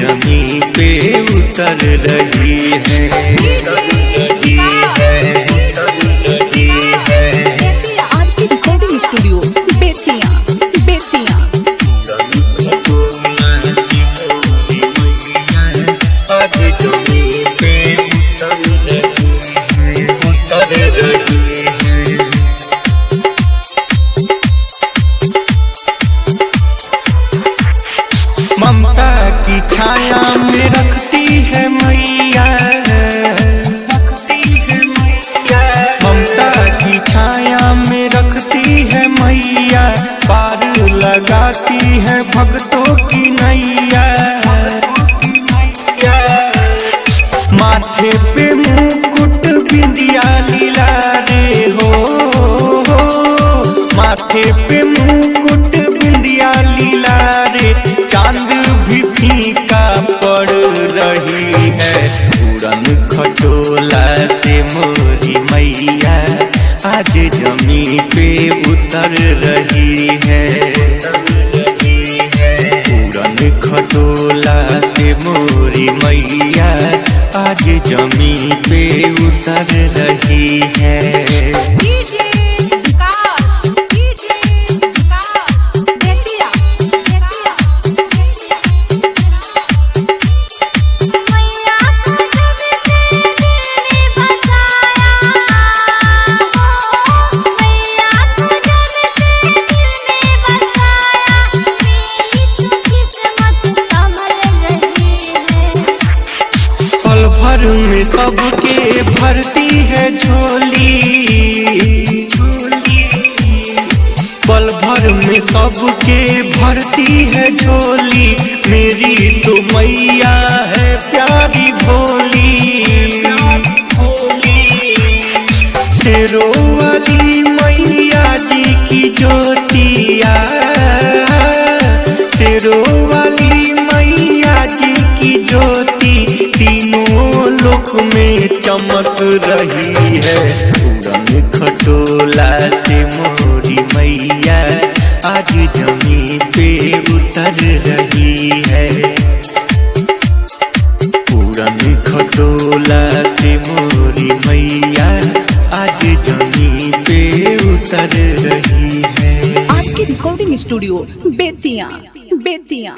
जमीन पे उतर रही है, उतर रही है, उतर रही है। RK recording studio Bettiah Bettiah. आज जमीन पे उतर रही है, उतर रही है। ममता की छाया में रखती है मैया, रखती है मैया। ममता की छाया में रखती है मैया, पार लगाती है भक्तों की नैया। माथे पे मुकुट बिंदिया लीला रे हो, माथे पे मुकुट बिंदिया लीला रे। चांद भी फीका पड़ रही है, उड़न खटोला से मोरी मैया आज जमीन पे उतर रही है, उड़न खटोला से मोरी मैया आज जमीन पे उतर रही है। पल भर में सबके भरती है झोली, पल भर में सबके भरती है झोली। मेरी तो मैया है प्यारी भोली, शेरों वाली मैया जी की ज्योतिया, शेरों वाली मैया जी की ज्योति तीनों लोक में चमक रही है। उड़न खटोला से मोरी मैया आज जमीन पे उतर रही है, उड़न खटोला से मोरी मैया आज जमीन पे उतर रही है। RK recording studio Bettiah Bettiah.